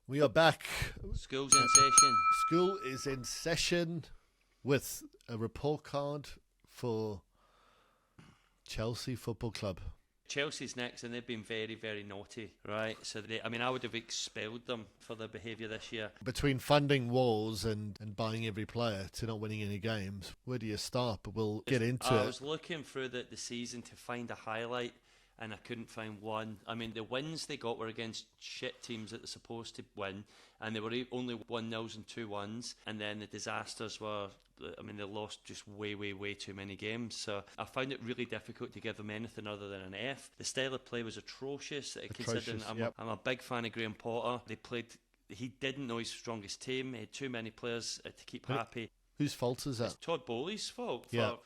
We are back. School's in session. School is in session with a report card for Chelsea Football Club. Chelsea's next, and they've been very, very naughty, right? So, I would have expelled them for their behaviour this year. Between funding wars and buying every player to not winning any games, where do you start? But we'll get into it. I was looking through the season to find a highlight, and I couldn't find one. I mean, the wins they got were against shit teams that they're supposed to win, and they were only 1-0s and 2-1s. And then the disasters were, they lost just way, way, way too many games. So I found it really difficult to give them anything other than an F. The style of play was atrocious. Considering I'm a big fan of Graham Potter. He didn't know his strongest team. He had too many players to keep happy. Whose fault is that? It's Todd Boehly's fault for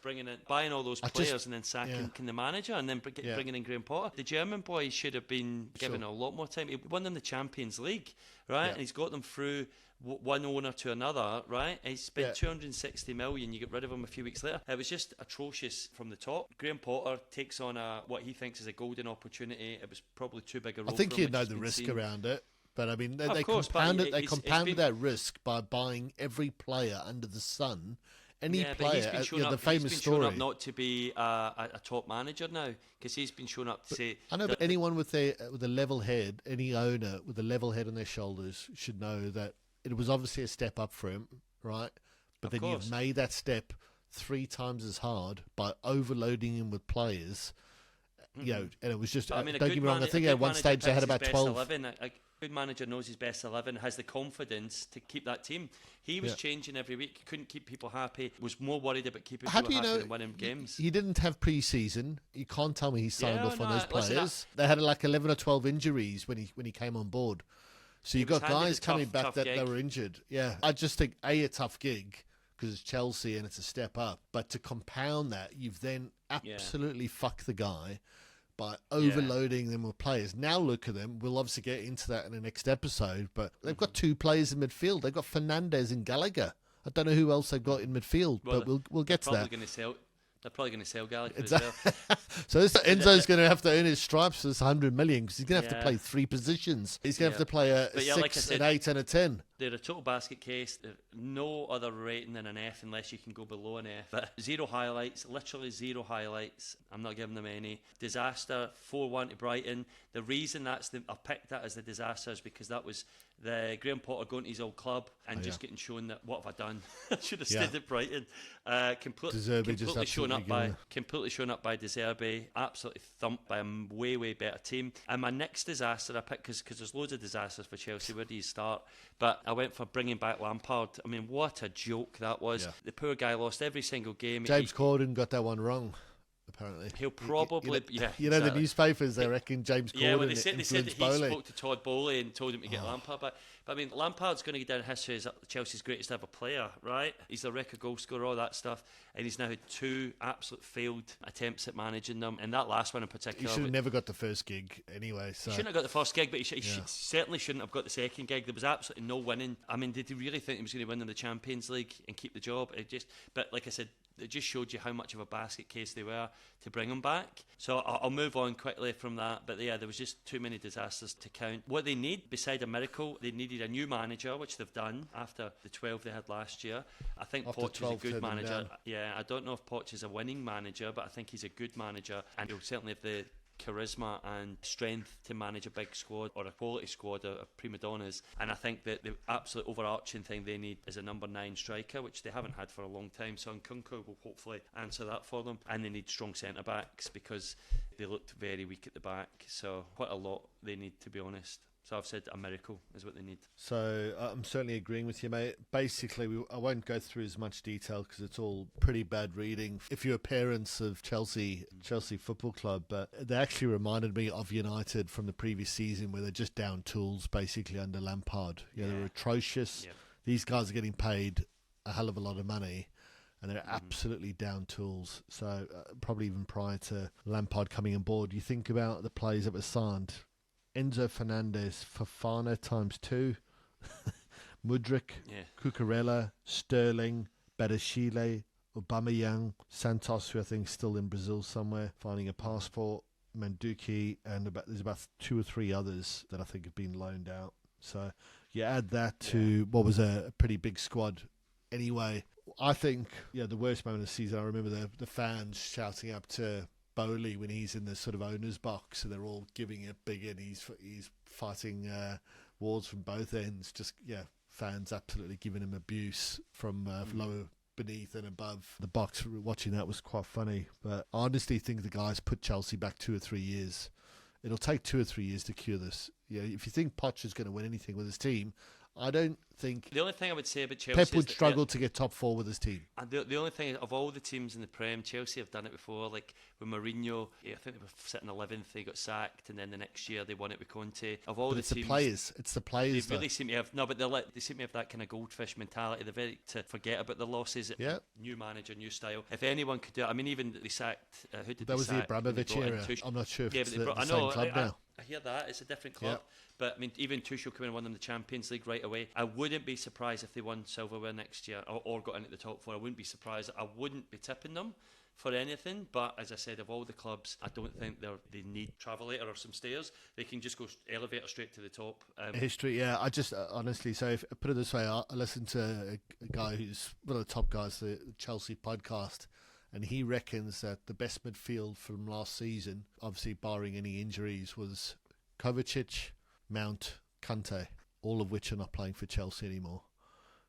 buying all those players and then sacking the manager and then bringing in Graham Potter. The German boy should have been given a lot more time. He won them the Champions League, right? And he's got them through one owner to another, right? He spent 260 million. You get rid of him a few weeks later. It was just atrocious from the top. Graham Potter takes on what he thinks is a golden opportunity. It was probably too big a role. I think for him, you know the risk around it. But I mean, they compounded that risk by buying every player under the sun. Any player, the famous story. Shown up not to be a top manager now, because he's been shown up to say. I know, but anyone with a level head, any owner with a level head on their shoulders, should know that it was obviously a step up for him, right? But then you've made that step 3 times as hard by overloading him with players. You know, and it was just. Don't get me wrong. I think at one stage they had about 12. A good manager knows his best 11, has the confidence to keep that team. He was changing every week. He couldn't keep people happy. Was more worried about keeping people happy than winning games. He didn't have pre-season. You can't tell me he signed off on those players. They had like 11 or 12 injuries when he came on board. So you got guys coming back that they were injured. Yeah, I just think a tough gig because it's Chelsea and it's a step up. But to compound that, you've then absolutely fucked the guy by overloading them with players. Now look at them. We'll obviously get into that in the next episode, but they've got 2 players in midfield. They've got Fernandes and Gallagher. I don't know who else they've got in midfield, but we'll get to that. They're probably going to sell Gallagher as well. So Enzo's going to have to earn his stripes for this 100 million because he's going to have to play 3 positions. He's going to have to play a 6, an 8 and a 10. They're a total basket case. They're no other rating than an F unless you can go below an F. But 0 highlights, literally 0 highlights. I'm not giving them any. Disaster, 4-1 to Brighton. The reason I picked that as the disaster is because that was the Graham Potter going to his old club and just getting shown that, what have I done? I should have stayed at Brighton. Completely shown up by De Zerbi. Absolutely thumped by a way, way better team. And my next disaster I picked, because there's loads of disasters for Chelsea. Where do you start? But I went for bringing back Lampard. I mean, what a joke that was. Yeah. The poor guy lost every single game. James Corden got that one wrong. Apparently, he'll probably the newspapers. They reckon James Corden. Well, they said that he spoke to Todd Boehly and told him to get Lampard back. But I mean, Lampard's going to get down history as Chelsea's greatest ever player, right? He's the record goal scorer, all that stuff, and he's now had 2 absolute failed attempts at managing them, and that last one in particular. He should have never got the first gig anyway. So. He shouldn't have got the first gig, but he certainly shouldn't have got the second gig. There was absolutely no winning. I mean, did he really think he was going to win them the Champions League and keep the job? But like I said, it just showed you how much of a basket case they were to bring him back. So I'll move on quickly from that. But yeah, there was just too many disasters to count. What they need, beside a miracle, they needed a new manager, which they've done after the 12 they had last year. I think Poch is a good manager. Yeah, I don't know if Poch is a winning manager, but I think he's a good manager, and he'll certainly have the charisma and strength to manage a big squad or a quality squad of prima donnas. And I think that the absolute overarching thing they need is a number 9 striker, which they haven't had for a long time. So Nkunku will hopefully answer that for them. And they need strong centre backs because they looked very weak at the back. So quite a lot they need, to be honest. So I've said a miracle is what they need. So I'm certainly agreeing with you, mate. Basically, I won't go through as much detail because it's all pretty bad reading. If you're parents of Chelsea Football Club, but they actually reminded me of United from the previous season where they're just down tools basically under Lampard. They're atrocious. Yeah. These guys are getting paid a hell of a lot of money. And they're absolutely down tools. So probably even prior to Lampard coming on board, you think about the players that were signed. Enzo Fernandez, Fofana ×2, Mudryk, Cucurella, Sterling, Badashile, Aubameyang, Santos, who I think is still in Brazil somewhere, finding a passport, Manduki, and there's about 2 or 3 others that I think have been loaned out. So you add that to what was a pretty big squad anyway. I think the worst moment of the season, I remember the fans shouting up to Boehly when he's in the sort of owner's box, and they're all giving it big, and he's fighting wars from both ends. Just fans absolutely giving him abuse from lower, beneath and above the box. Watching that was quite funny, but I honestly think the guys put Chelsea back 2 or 3 years. It'll take 2 or 3 years to cure this. If you think Poch is going to win anything with his team, I don't think... The only thing I would say about Chelsea Pep would struggle to get top 4 with his team. And the only thing, of all the teams in the Prem, Chelsea have done it before. Like with Mourinho, I think they were sitting 11th, they got sacked, and then the next year they won it with Conte. Of all but the teams, it's the players. They really seem to have they seem to have that kind of goldfish mentality. They're very to forget about the losses. Yeah. New manager, new style. If anyone could do it, I mean, even they sacked. Who did that was sack? the Abramovich era. I'm not sure if it's the same club now. I hear that it's a different club, but I mean, even Tuchel came in and won them the Champions League right away. I wouldn't be surprised if they won silverware next year or got into the top 4. I wouldn't be surprised. I wouldn't be tipping them for anything, but as I said, of all the clubs, I don't think they need travelator or some stairs. They can just go elevator straight to the top. History, I just honestly, so if put it this way, I listened to a guy who's one of the top guys, the Chelsea podcast, and he reckons that the best midfield from last season, obviously barring any injuries, was Kovacic, Mount, Kante, all of which are not playing for Chelsea anymore.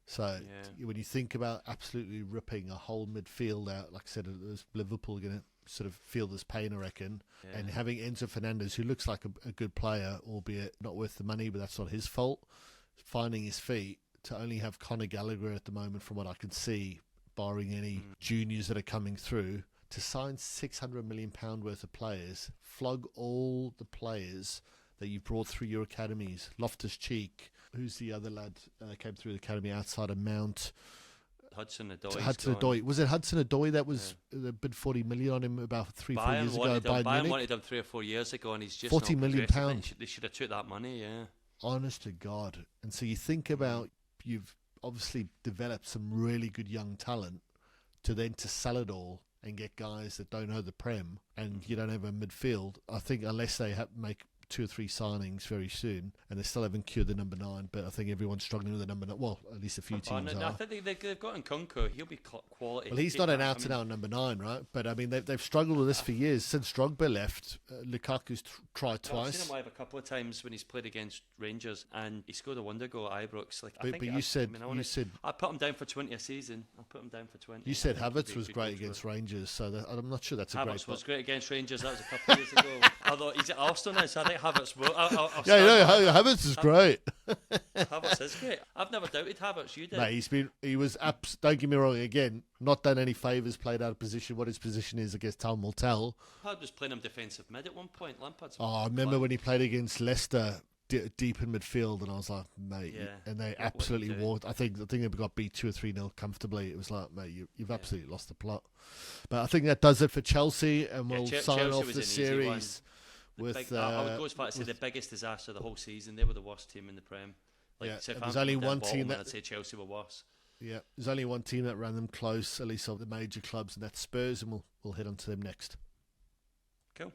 So when you think about absolutely ripping a whole midfield out, like I said, Liverpool are going to sort of feel this pain, I reckon. Yeah. And having Enzo Fernandez, who looks like a good player, albeit not worth the money, but that's not his fault, finding his feet, to only have Conor Gallagher at the moment, from what I can see, barring any juniors that are coming through, to sign £600 million worth of players, flog all the players that you brought through your academies. Loftus-Cheek, who's the other lad came through the academy outside of Mount? Hudson-Odoi. Was it Hudson-Odoi that was bid 40 million on him about 3-4 years ago? Bayern wanted him 3 or 4 years ago, and he's just £40 million. They should have took that money, yeah. Honest to God. And so you think about, you've obviously developed some really good young talent, to sell it all and get guys that don't know the Prem, and you don't have a midfield. I think unless they make 2 or 3 signings very soon, and they still haven't cured the number 9, but I think everyone's struggling with the number 9. Well, at least a few teams are. I think they've got Nkunku. He'll be quality. Well, he's not an out-and-out number 9, right? But I mean, they've struggled with this for years. Since Drogba left, Lukaku's tried twice. I've seen him live a couple of times when he's played against Rangers, and he scored a wonder goal at Ibrox. But you said I put him down for 20 a season. I put him down for 20. You said Havertz was great against Rangers, so I'm not sure that's a great. Havertz was great against Rangers. That was a couple of years ago. Although he's at Arsenal now, so I think Havertz will. Havertz is great. Havertz is great. I've never doubted Havertz. You did. Mate, he was don't get me wrong. Again, not done any favours. Played out of position. What his position is, I guess time will tell. Lampard was playing him defensive mid at one point. I remember when he played against Leicester deep in midfield, and I was like, mate, and they absolutely walked. I think they got beat 2 or 3-0 comfortably. It was like, mate, you've absolutely lost the plot. But I think that does it for Chelsea, and we'll sign off the series. I would go as far as to say the biggest disaster of the whole season. They were the worst team in the Prem. There's only one team I'd say Chelsea were worse. Yeah, there's only one team that ran them close, at least of the major clubs, and that's Spurs, and we'll head on to them next. Cool.